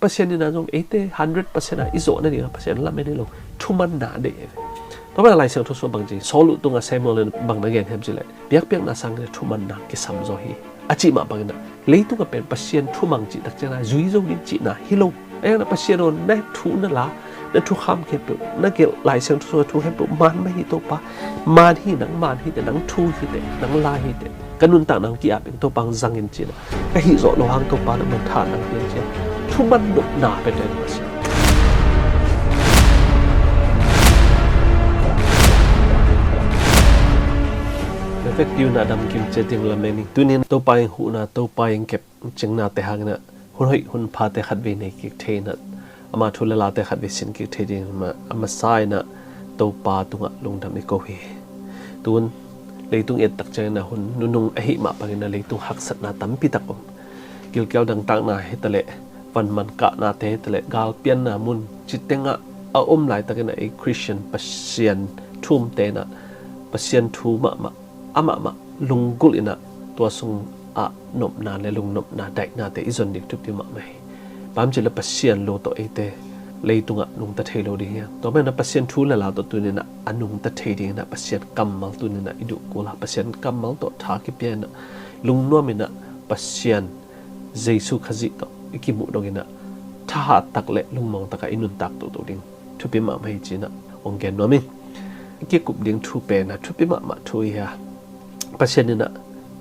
pasien ni na jong 100% na izo na ni pasien la me ni lo thuman na de to ba lai sang thu so bang ji solu tunga Samuel bang na gen hem ji le piak piak na sang le thuman na ki sam zo hi achi ma bang na leitung ka pen pasien thumang ji tak chana zui zo ni chi na hi lo ai na pasien on na thu na la na thu kham ke pe na ke lai sang thu so thu hem pe man ma hi to pa man hi te nang thu hi te nang la hi te kanun ta nang ki a peng to pang zang in chi na ka hi zo lo hang to pa na man tha nang pen chi thuman no na pe te pasien effective na dam kim chatting la meni tunin to pa hu na to pa ing kep chingna te hang na hun pha te khat ve nei ki the na ama thula la te khat ve sin ki the ding ma ama sai na to pa tunga lungdam ko hi tun leitung et tak chang na hun nunung a hi ma pangin na leitung hak sat na tampi takom kil kyal dang tak na hetale van man ka na te hetale gal pian na mun chitenga a lai takena a Christian pasien thum te na pasien thu ma ama lungul ina tua sung a nop na le lung nop na dai na te izon dik tup ti ma mai pam chila pasien lo to ete leitunga lung ta thelo di ya to me na pasien thu la to tu ni na anung ta thei di na pasien kamal tu ni na idu ko la pasien kamal to tha ki pe na lung no mi na pasien jesu khaji to ikimu dogina tha tak le lung mong ta ka inun tak to ding thupi ma mai chi na ongen no mi ki kup ding thu pe na thupi ma thu ya pasien ni na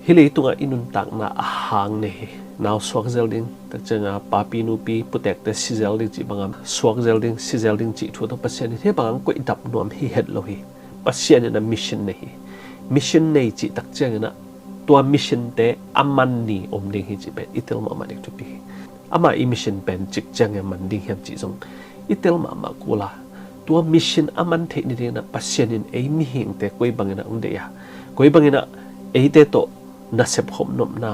hilei tunga inun tak na ahang ne naw swak zel ding tak changa papi nu pi putek te si zel ding chi bangam swak zel ding si zel ding chi thu to pasien ni he bang ko idap nuam hi het lo hi pasien ni na mission ne hi mission nei chi tak changa na tua mission te aman ni om ding hi chi pe itel ma dik tu pi ama i mission pen chik changa man ding hem chi jong itel ma kula tua mission aman the ni na pasien in ei mi hing te koi bangina ong de ya koi bangina ei te to na sep khom nom na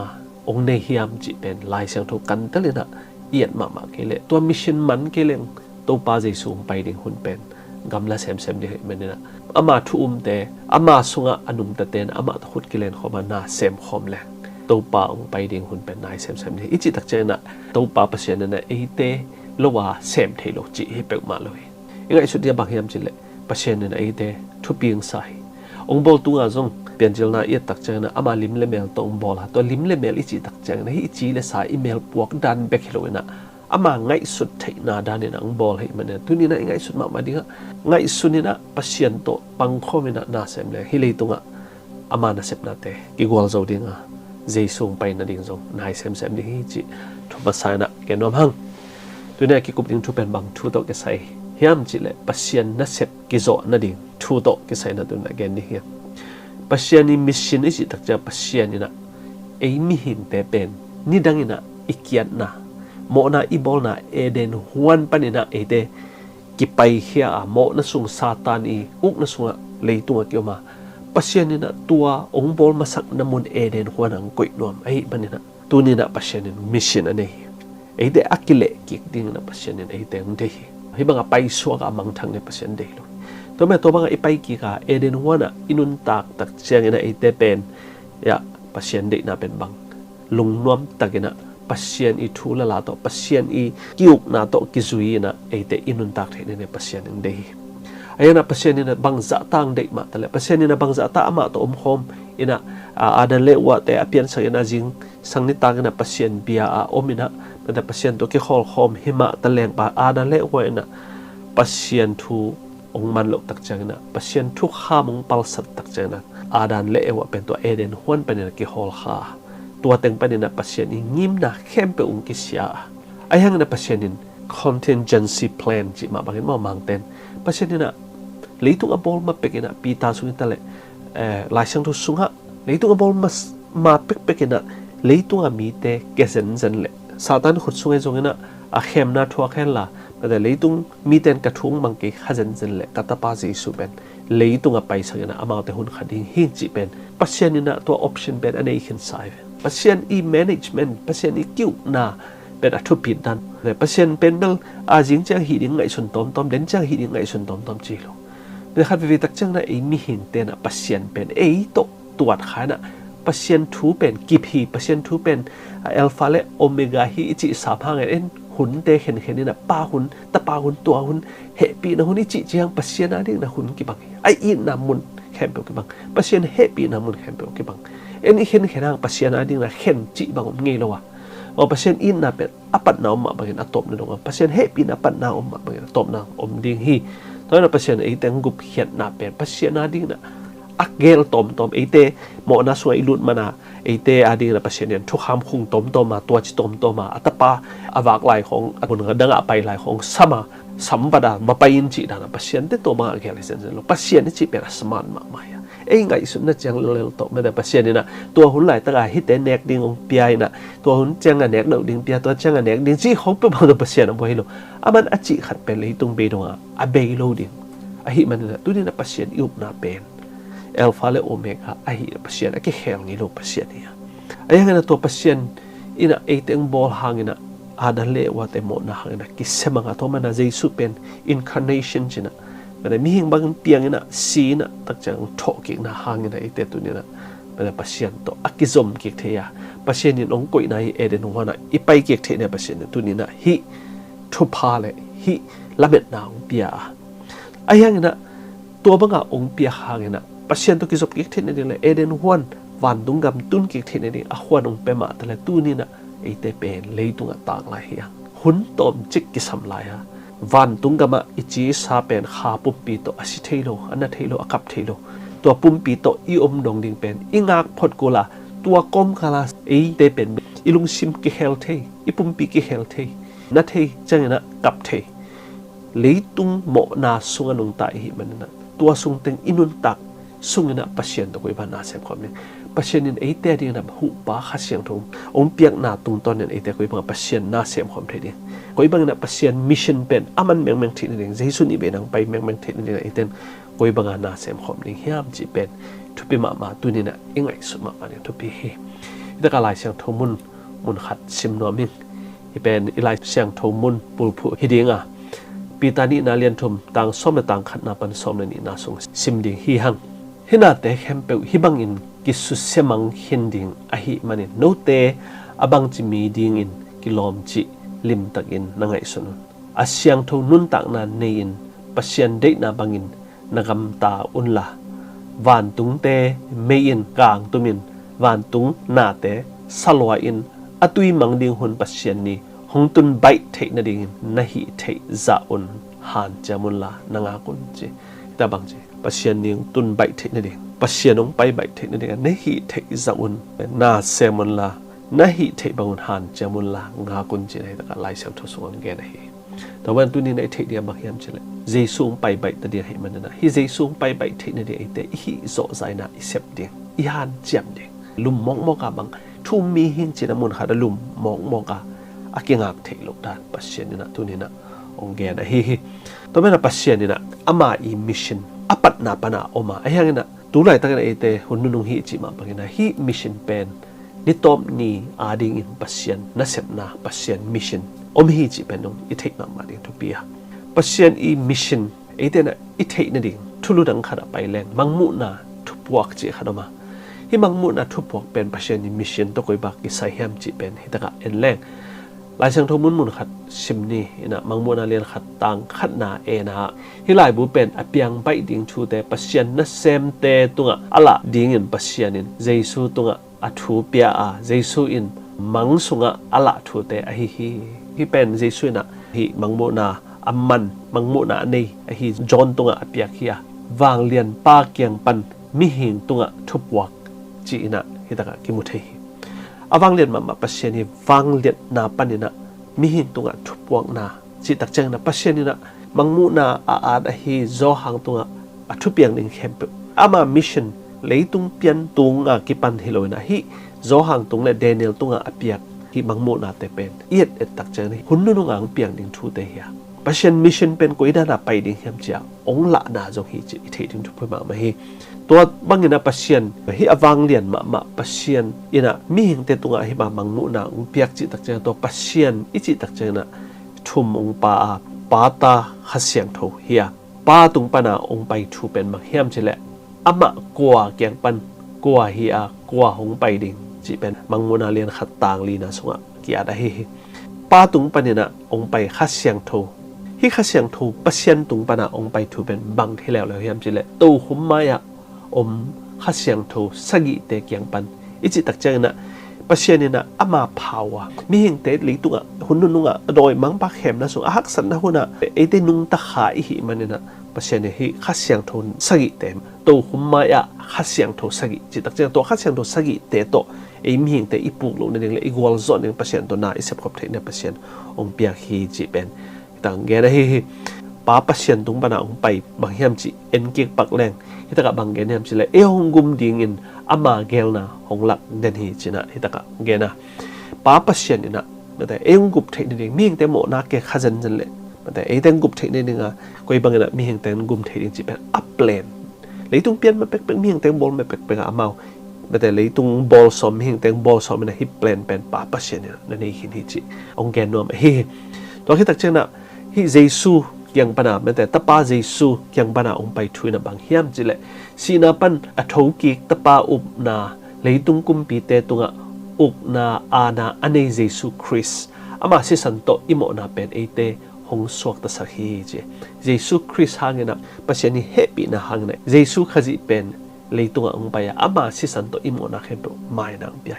ong nei hiam chi pen lai sang tho kan ta le na iat ma ke le tua mission man ke leng to pa jesu pai ding hun pen gamla sem de men na ama thu te ama sunga anum ta ten ama ta khut kilen khoma na sem khom le to pa ong pai ding hun pen nai sem de ichi tak che na to pa pasien na ei te lowa sem thei lo chi he pe ma lo hi ingai su dia bang hiam chi le pasien na ei te thu piang sai ong bol tu nga zong pianjil na iat tak chang na ama lim le mel to ong bol ha to lim le mel ichi tak chang na hi chi le sa email puak dan bek hiloina ama ngai sut thei na dan na ong bol hei mane tu ni na ngai sut ma dinga ngai sunina pasien to pang khomina na sem le hilei tunga ama na sep na te ki gol zo dinga jeisung pai na ding zong nai sem di hi chi thupa sai na ke nom hang tu ne ki kup ding thu pen bang thu to ke sai hiam chi le pasien na sep ki zo na ding thu to ke sai na tu na gen ni hi pasien ni mission isi tak ja pasien ni na ei mi hin te pen ni dangina ikiat na mo na ibol na eden huan panina ede ki pai hia a mo na sung satan i uk na sunga leitunga ki ma pasien ni na tua ong bol masak na mun eden huan ang koi nom ai panina tu ni na pasien ni mission ane ede akile ki ding na pasien ni ede ngde hi banga pai suak amang thang ne pasien de lo to me to banga ipai ki ka eden huana inun tak chiang ina ite pen ya pasien de na pen bang lung nuam takina pasien i thula la to pasien i kiuk na to kizui na ite inun tak the ne pasien ing de ayana pasien ina bang za tang de ma tale pasien ina bang za ta ama to khom ina ada le wa te apian sang ina jing sang ni tang na pasien bia a omina da pasien to ki khol khom hima taleng pa ada le wa ina pasien thu ong man lo tak chang na pasien thu kha mong pal sat tak chang na adan le ewa pen to eden huan pen ki hol kha tua teng pen na pasien i ngim na khem pe ung ki sia ai hang na pasien in contingency plan chi ma bangin ma mang ten pasien na leitung abol ma pekina pita sung ta le lai sang thu sunga leitung abol ma pekina leitung a mi te ke zen le satan khut sungai jongena a khem na thua khen la da leitung mi ten ka thung mang ke khajan zen le katapa jesu ben leitung a paisa na ama te hun khading hi chi pen pasien ina to option ben anei khin sai pasien i management pasien i kiu na ben a thu pin dan le pasien pen bel a jing chang hi ding ngai sun tom den chang hi ding ngai sun tom chi lo le khat vi tak chang na ei mi hin te na pasien pen ei to tuat khana pasien thu pen kip hi pasien thu pen alpha le omega hi chi sa phang en หุ่นเตะเห็นนี่นะป้าหุ่นตะป้าหุ่นตัวหุ่นเฮปีนะหุ่นนี่จีเจียงปัสเซียนนะดิ้งนะหุ่นกี่บังไออินนามุนแคมเปลกี่บังปัสเซียนเฮปีนามุนแคมเปลกี่บังเอ็นเห็นนางปัสเซียนนะดิ้งนะเห็นจีบังเงี้ยแล้ววะว่าปัสเซียนอินนะเป็นอปัดนาอมมาบางอย่างตบนั่นองปัสเซียนเฮปีนะปัดนาอมมาบางอย่างตบนาอมดิ้งฮีตอนนั้นปัสเซียนไอเตงกุบเขียนนาเป็นปัสเซียนนะดิ้งนะอักเกลตอมไอเตหมอนาสวยลุดมานาไอเตอาดีนะปัสเซียนเนี่ยทุกคำคุงตอมมาตัวจิตอมมาอัตปาอวากลายของคนกระดังอไปลายของสมาสัมปดามาไปอินจีดานะปัสเซียนเตตัวมาเกลิเซนเซลปัสเซียนนี่จีเป็นสมานมากมายไอ้ไงสุดนั่นจังเลวโตไม่ได้ปัสเซียนนี่นะตัวหุ่นไหลตะกายฮิตเตเนกดิ้งองเปียนะตัวหุ่นจังอันเนกเดาดิ้งเปียตัวจังอันเนกดิ้งจีเขาเป็นบางตัวปัสเซียนเอาไว้โลมันอจิขัดเป็นเลยตรงเบดงอ่ะเบโลดิ้งไอ้ฮิมันนะตัวนี้นะปัสเซียนยุบนาเป็นเอลฟาเลโอเมกาไอ้ฮิปัสเซียนไอ้แค่แข็งนี่โลปัสเซียนเนี่ยไอ้ยังไงนะตัวปัสเซียนอินะไอ้เต็งบอลหางอินะอาดันเล่ว่าแต่หมดนะหางอินะกิเสมังอะตัวมันนะเจสุเป็น incarnation จินะมันมีหิงบางเปียงอินะสีนะตักจังโถกิกนะหางอินะไอ้เตตัวนี้นะมันปัสเซียนตัวอักิซอมกิกเทียปัสเซียนนี่องกุยนะฮิเอเดนหัวนะอีไปกิกเทียเนี่ยปัสเซียนตัวนี้นะฮิทุพาเลฮิละเม็ดนาองเปียไอ้ยังอินะตัวบางอะองเปียหางอินะปัสเซียนตัวกิซอมกิกเทียเนี่ยเอเดนหัววันตุงกำตุนกิกเทียเนี่ยอะหัวองเปมาแต่ละตัวนี้นะไอ้เตเป็นเลยตุงต่างหลายอย่างหุ่นตอมจิกกิสำลายฮะวันตุงกะมาอิจิสาเป็นขาปุ่มปีโตอสิเทโลอันนั้นเทโลอกับเทโลตัวปุ่มปีโตอีอมดงดิงเป็นอีงากพดกุลาตัวก้มคาลาไอ้เตเป็นอีลุงซิมกิเฮลเทอีปุ่มปีกิเฮลเทนัทเทจังนะกับเทเลยตุงโมนาสุงนงตายหิมันนะตัวสุงเต็งอินุนตักสุงนะปัสเซียนตัวกุยบานาเซมความนี้ปัสเซียนไอ้เตะดิ้งนะหูปาขัดเสียงทงองเปียกนาตุงตอนนั้นไอ้เตะกุยบังปัสเซียนนาเซมความเทดิ้งกุยบังนะปัสเซียนมิชชั่นเป็นมันแมงทินดิ้งเจสุนีเป็นนังไปแมงทินดิ้งไอ้เต้นกุยบังนาเซมความดิ้งเฮียมจีเป็นทุบมาตัวนี้นะเองไงสุดมาเนี่ยทุบเฮแต่ก็ลายเสียงทงมุนขัดซิมโนมิงที่เป็นลายเสียงทงมุนปูผู้ฮิดิ้งปีตานี้นาเลียนทมต่างส้มและต่างขัดนาปันส้มนี่นาส่งซิมดิ้งฮีหังฮินาเตะแคมเปลฮิบังอินกิสุเสมังหินดิ้งอหิมันโนเตอบังจิมีดิ้งอินกิลอมจิลิมตักอินนังไงสนุนอาเซียงทนุนตักนาเนอินปัสเซียนเดนาบังอินนักำตาอุนละวันตุงเตเมอินกลางตุมินวันตุงนาเตสลวอินอตุยมังดิ้งหุนปัสเซียนนี้หงตุนใบเทนดิ้งนาฮิเทซาอุนฮันจามุนละนังอากุนจิแต่บางจิปัสเซียนนี้ตุนใบเทนดิ้งปัสเซียนองไปใบเทนดิ้งนาฮิเทซาอุนนาเซมุนละนาฮิเทบังฮันจามุลลางากุนจิในตะการไล่เสียงทุสงเกณฑ์ให้แต่วันตัวนี้ในเทเดียบักยามเฉลยเจสูงไปใบตะเดียให้มันนะฮิเจสูงไปใบเทนเดียแต่ฮิโซใจนะอิเซปเดียอิฮันเจียมเดียลุมมองมอกาบังทุ่มมีหินจินมุนขาดลุมมองมอกาอากิงักเทลกดานปัสเซียนนี่นะตัวนี้นะองเกณฑ์ฮิตัวนั้นปัสเซียนนี่นะอามาอีมิชชันอปัตนาปนาออกมาไอ้ยังนะตัวไหนตั้งแต่เอเตหุ่นนุ่งฮิจิมาบังนะฮิมิชชันเป็นนิตอมนี่อาดิ้งอินปัสเซียนนัเซปนาปัสเซียนมิชชันอมฮิจิเป็นองอิเทกมาดิ้งทุปียปัสเซียนอีมิชชันเอเตนะอิเทกนั่นดิ้งทุลุดังขัดไปแรงมังมุนาทุบวักจิขัดมาฮิมังมุนาทุบวักเป็นปัสเซียนอีมิชชันตัวกุยบักอิไซแฮมจิเป็นฮิตะกะเอ็นแรงหลายเชิงทมุนมุนขัดซิมนี่นะมังมุนาเรียนขัดต่างขัดนาเอนะฮิหลายบุเป็นอเปียงใบดิ้งชูแต่ปัสเซียนนัเซมเตตุงะอะละดิ้งอินปัสเซียนอินเจสูตุงะอัทูเปียอาเจสูอินมังสุงะอะละทูเตอฮิเป็นเจสูนะฮิมังมุนาอัมมันมังมุนาเนอฮิจอนตุงะอเปียคียวางเลียนปาเกียงปันมิหิงตุงะทุบวักจีนะฮิตะกะกิมุเทฮิอวังเลียนมาปัสเซียนีวางเลียนนาปันนี่นะมิหิงตุงะทุบวักนาจิตักจังนะปัสเซียนีนะมังมุนาอาดฮิโซหังตุงะอทุเปียงนิงเข้มเปอามามิชชั่นเลยตุงเปียนตุงกิปันฮิโลนะฮิโซหังตุงและเดนิเอลตุงอเปียกฮิมังมุนาเตเป็นเอียดตักจังนี่หุ่นนุ่งอังเปียงดิงทูเตเฮียปัสเซียนมิชชั่นเป็นกุยดานาไปดิงเฮียมเจียองละนาจงฮิจิเทดิงทุพมามาฮิตัวบางอย่างนะปัสเซียนฮิอวังเลียนมาปัสเซียนอินะมีหิงเตตุงฮิมามังมุนาอุเปียกจิตักจังตัวปัสเซียนอิจิตักจังนะทุมองปาปาตาฮัสเซียงโทเฮียปาตุงปนาองไปทูเป็นมักเฮียมเฉลอามะกัวเกียงปันกัวเฮียกัวหงไปดิงจีเป็นมังมุนาเลียนขัดต่างลีนาสงะกีอาดาเฮ ป้าตุงปนินะองไปขัดเสียงโทฮิขัดเสียงโทปัศยันตุงปนะองไปถูเป็นบังที่แล้วเลยยามจิเลตูหุมมายะขัดเสียงโทสกิเตกยังปันอิจิตักเจนะปัศยันนะอามาภาวะมีเห็นเตลิตุงะหุ่นนุ่งะโดยมังปากเข็มนะสุอาหักสันนะหุ่นนะไอเตนุ่งตะขาอิหิมันนะปัศยันฮิขัดเสียงโทสกิเตมตูหุมมายะขัดเสียงโทสกิจิตักเจนะตัวขัดเสียงโทสกิเตโตไอมีเห็นเตอีปุกลงในเรื่องเลยอีกวอลซอนหนึ่งปัศยันตัวน่าอิเสพขบเทเนี่ยปัศยันองเปียฮีจิเป็นต่างแกนะฮิป้าปัศยันตุงปนะองไปบางยามจิเอ็นเกียกปักแรงฮิตะกะบางแกเนี่ยจิเลยหงกุมดิ่งอินอามาเกลนะหงหลักเดนฮีจินะฮิตะกะแกนะป้าปัศยันนะแต่หงกุบเทเนี่ยมีเห็นเตโมนาเกขจันจันเลยแต่เต็งกุบเทเนี่ยนึงอ่ะก็อีบางนะมีเห็นเต็งกุมเทเนี่ยจิเป็นอัพเลนเลยตุงเปลี่ยนมาเป็นมีเห็นเต็งบอลมาเป็นอามาแต่เลยตุงบอลซ้อมเห็นเต็งบอลซ้อมมันฮิปเปลี่ยนเป็นป้าปัศยันนั่นเองฮินจิองแกนนวมฮิตัวที่ตักเจนะฮิเยซูยังปนาแต่ตะปาเยซูยังปนาองไปทุยนะบางเฮียมจิเลสีนาปันอัฐกิกตะปาอุบนาเลยตุงกุมปีเตตุงะอุกนาอานาอันเนเยซูคริสอามาสิสันโตอิโมนาเป็นเอเตหงสวกตะสักฮีเจเยซูคริสหางนะปัศยันฮิเฮปีนะหางนะเยซูขจิเป็นเลยตุงะองไปอามาสิสันโตอิโมนาเข้มเปไม่นางเปีย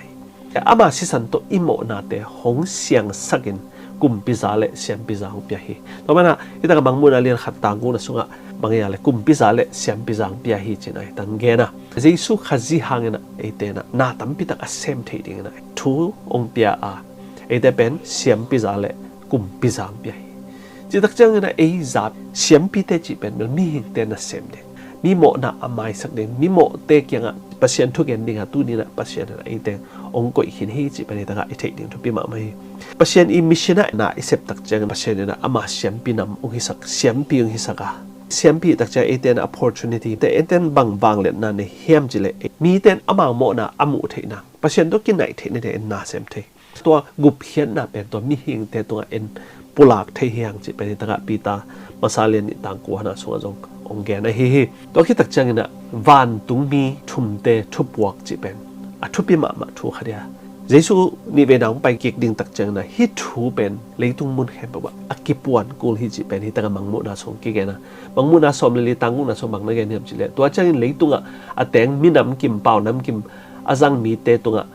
อามาสิสันโตอิโมนาเตหงเสียงสักินกุมพิซาเลเสียงพิซาของเปียฮีตัวมันนะที่ตะกับบางมุนเรียนขัดต่างกูนะสุงะบางอย่างเลยกุมพิซาเลเสียงพิซาของเปียฮีจีน่ะตั้งเกนะเยซูขจิหางนะเอเตนะนาตั้มพิตักเซมเทดิ้งนะทูองเปียอาเอเตเป็นเสียงพิซาเลกุมพิซาของเปียฮีจิตักจังนะเอซับเสียงพิเตจิเป็นมันมีเห็นเตนะเซมเดมีโมนะอามายสักเดมีโมเตกยังอ่ะปัศยันทุกอย่างดิ่งอ่ะตู้นี้นะปัศยันนะเอเตองก็อีกหินให้จิเป็นต่างๆไอเทคนิคทุกปีมาไม่ปัศยันอีมิชนะน่ะไอเสพตักจังปัศยันนะอามาเสียมปีนำองค์ฮิสักเสียมปีองค์ฮิสักอ่ะเสียมปีตักจังเอเตน opportunity แต่เอเตนบางเลยนั่นเนี่ยเฮียมจิเลยมีเตนอามาโมนะอามุเทนะปัศยันต้องกินไหนเทนี่เดนน่าเซมเทตัวกุบเฮียนน่ะเป็นตัวมีหิงแต่ตัวเอ็นปุลากเทเฮียงจิเป็นต่างๆปีตามาซาเลียนต่างกัวนะส่วนจงองแกนะเฮ้ตัวคิดตักจังนะวันตุงมีทุ่มเตทุบวกจิเป็นอทุบิมาทุขเดียเยซูนี่เป็นองไปเก็กดิ่งตักจังนะฮิทูเป็นเลยตุงมุนแค่แบบว่าอกิปวนกูฮิจิเป็นฮิตักมังมุนาสงกิเกนะมังมุนาสมเลยตังมุนาสมบังนะแกเนี่ยจิเลตัวจังเลยตุงอ่ะอแตงมีน้ำกิมเป่าน้ำกิมอาจังมีเตตุงอ่ะ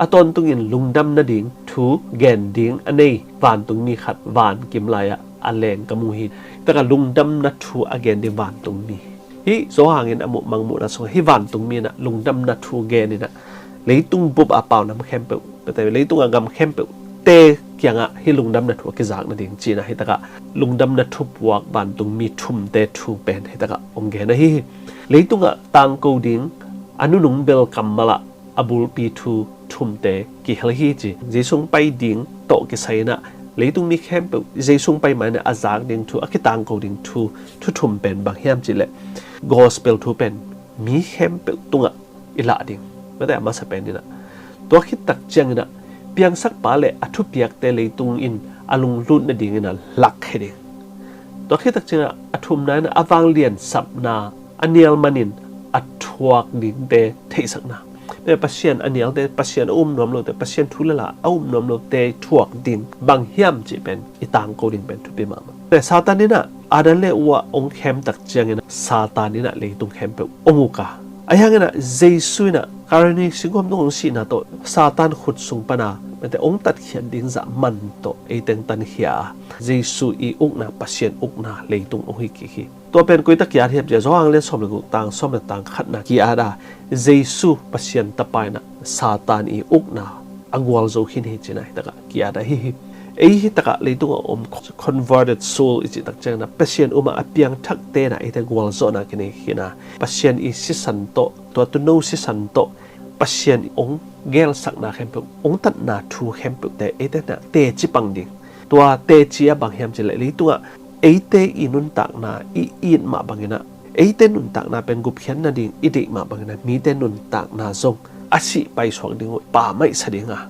อตอนตุงอินลุงดำนาดิ่งทูแกนดิ่งอันนี้วันตุงมีขัดวันกิมลายอ่ะอันแรงกมูฮิแต่ก็ลุงดำนัทูอเกนในวันตุงมีฮิโซหางเงินอมุมังมุนาสงฮิวันตุงมีนะลุงดำนัทูแกนนี่นะเลยตุงบุบอาเป่าน้ำเข้มเปล่าแต่เลยตุงอากำเข้มเปล่าเตยังอ่ะฮิลุงดำนัทูกิจากนั่นเองจีนะฮิตะกะลุงดำนัทูบวกวันตุงมีทุ่มเตทูเป็นฮิตะกะองเกนะฮิเลยตุงอ่ะตังกูดิ่งอนุนุงเบลกัมมาละอบูลปีทูทุ่มเตกิฮลฮิจีเจสงไปดิ่งโตกิไซนะเลยตุงมีเข้มเปล่าเจสงไปมาเนี่ยอาจากดิ่งทูอากิตังกูดิ่งทูทุ่มเป็นบางแห่งจีเลยกอสเปลทูเป็นมีเข้มเปล่าตุงอ่ะอิละดิ่งไม่ได้มาสเปนนี่นะตัวคิดตักเจียงนี่นะเพียงสักปาเลอทุเปียกเตเลยตุงอินอลุงรุ่นนั่นดิ่งนะหลักให้ดิ่งตัวคิดตักเจียงอทุมนั้นอวังเลียนสับนาอันเนียลมันินอัทวกดิ่งเตเทสักนาแต่ปัศยันอันเนียลเตปัศยันอุ้มนวมโลแต่ปัศยันทุลละอุ้มนวมโลเตทวกดิ่งบางเฮียมจีเป็นอีต่างโกดิ่งเป็นทุเปมาแต่ซาตานนี่นะอาดันเลว่าองค์เข้มตักเจียงนี่นะซาตานนี่นะเลยตุงเข้มเป็นองค์กาไอ้ยังไงนะเยซูนะการนี้สิ่งที่ต้องสินะโตซาตานขุดส่งปนาแต่องค์ตัดเขียนดิ้งจะมันโตไอเต็งตันเหียเยซูอีอุกนะปัศยันอุกนะเลยตุงองค์ฮิกิตัวเป็นกุยตะกี้ที่จะจ้างเล่นสมเลยกูต่างสมเลยต่างขัดนะกี่อาดาเยซูปัศยันตะไปนะซาตานอีอุกนะอักวอลโจหินเฮจินะตะกะกี่อาดาฮิไอ้ตะกะเลยตุงconverted soul อิจิตักเจงนะปัศยันอุมาอเปียงทักเตนะไอเต็งกวอลโจนะกินเฮนะปัศยันอีสิสันโตตัวตุโนสิสันโตปัศยันองเกลสักนาเข้มเปองตัดนาทูเข้มเปแต่เอเตนะเตจิปังดิ่งตัวเตจิบางแห่งจะเลยตัวเอเตอินุนตักนาอีนมาบางนะเอเตนุนตักนาเป็นกุบเขียนนาดิ่งอีเดมาบางนะมีเตนุนตักนาทรงอาศิไปสองดิ่งป่าไม่สดิ่งอ่ะ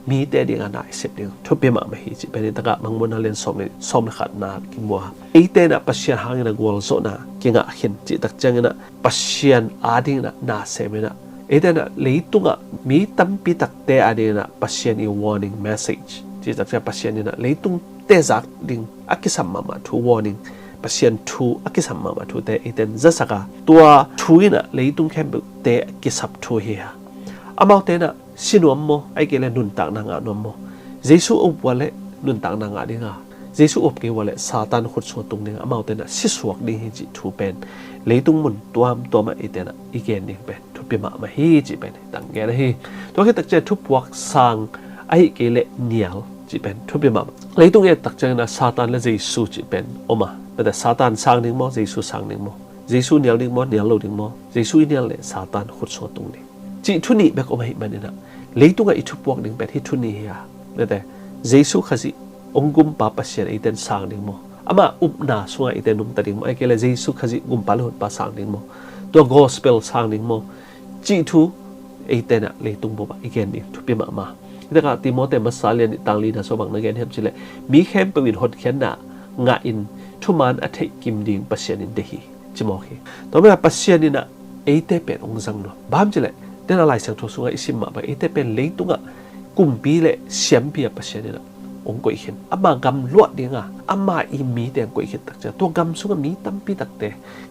มีเตดิ่งอ่ะนายเสพดิ่งทุบเปมาไม่หิจิเป็นตะกะบางมุนเล่นสมขัดนากิมัวเอเตนะปัศยันหางนะกวลโซนะกิงอ่ะเห็นจิตักจังนะปัศยันอาดิ่งนะนาเสมนะเอเดนะเลยตุงะมีตั้มปีตักเตอเดนะปัศยันอี warning message จ จีตักจะปัสเซียนนี่นะเลยตุงเตจักดิ่งอักษรมาทูวอร์นิ่งปัสเซียนทูอักษรมาทูเตอีเตนจะสักตัวทูน่ะเลยตุงแค่แบบเตอักษรทูเฮียอามาเตน่ะสินวมโมไอเกลนุนตักนางานวมโมเยซูอุบวะเลนุนตักนางาดิ่งเยซูอุบเกวะเลซาตานขุดสวตุงดิ่งอามาเตน่ะสิสวกดิ่งฮิจิทูเป็นเลยตุงมุนตัวมาอีเตน่ะอีเกนดิ่งเป็นทุบมาฮิจิเป็นตังเกลฮิตัวแค่ตักจะทุบวักสังไอเกลเนียลจีเป็นทุบมาเลยตุงเอตักจะนะซาตานและเยซูจีเป็นออกมาแต่ซาตานสังดิ่งโมเยซูสังดิ่งโมเยซูเนียลดิ่งโมเนียลโลดิ่งโมเยซูเนียลเลซาตานขุดสวตุงดิ่งจีทุนีแบบออกมาหิมันนี่นะเลยตุงไอทุบวักดิ่งเป็นที่ทุนีเฮียแต่เยซูขจิองกุมปาปัสเซียนไอเตนสังดิ่งโมอามาอุบนาสวงไอเตนุ่มตัดดิ่งโมไอเกลเยซูขจิกุมปาลุนปาสังดิ่งโมตัว gospel สังดิ่งโมจีทูไอเตน่ะเลยตุงบ่บอีเกนดิ่งทุบมาแต่ก็ติโมเตมัสซาเลียนตังลีนะสบังนักเรียนเห็นจิเลมีเข้มเป็นหดเขียนน่ะงาอินทุมันอัฐิกิมดิ่งปัสเซียนินเดฮีจิโมฮีตอนนั้นปัสเซียนินะเอเตเป็นองค์สังโนบ้ามจิเลเดนอะไรสังทุสุงอิสิมมาไปเอเตเป็นเลยตุงะกุมปีเลเสียมเปียปัสเซียนินะองค์กุยขินอามากำลวดดิ่งอามาอีมีเตียงกุยขินตักเจตัวกำสุงมีตั้มปีตักเต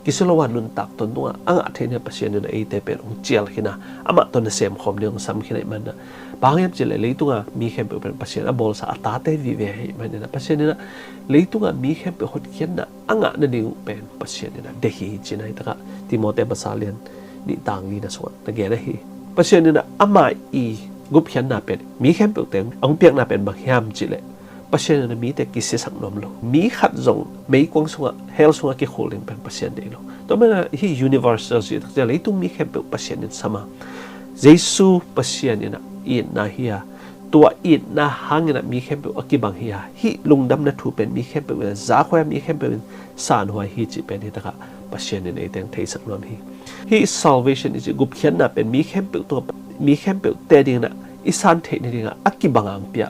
กิสโลวานุนตักตนตัวอังอัฐิเนี่ยปัสเซียนินะเอเตเป็นองค์เจียลขินะอามาตอนเสียมคอมเดียงซ้ำขินไอมันนะบางอย่างจะเลยตุงะมีเข้มเป็นปัสเซียนบอลสะตาเตวิเวให้มันเนี่ยปัสเซียนเนี่ยเลยตุงะมีเข้มเป็นหดเขียนนะอังนั่นเองเป็นปัสเซียนเนี่ยเดฮีจีนัยตะกะติโมเตปัสซาเลียนนี่ต่างลีนะส่วนตะเกียนะฮีปัสเซียนเนี่ยอามาอีกุบเขียนน่ะเป็นมีเข้มเป็นเต็มองเปียกน่ะเป็นบางอย่างจิเลยปัสเซียนเนี่ยมีแต่กิเสสังนมโลมีขัดจงไม่กวางสุงะเฮลสุงะกิโคลิงเป็นปัสเซียนเดโลตัวมันฮียูนิเวอร์แซลจีจะเลยตุงมีเข้มเป็นปัสเซียนเนี่ยสมาเยซูปัสเซียนเนี่ยอินนาเฮียตัวอินนาหังเนี่ยมีเข้มเป็นอกิบังเฮียฮิลุงดำนัทูเป็นมีเข้มเป็นจ้าขวามีเข้มเป็นสานหัวฮิจิเป็นที่ตะกะปัสเซียนเนี่ยเต็งเทสักนนฮิ salvation อิจิกุบเขียนน่ะเป็นมีเข้มเป็นตัวมีเข้มเป็นเตดิ่งน่ะอิสานเทนี่ดิ่งอกิบังอังเปีย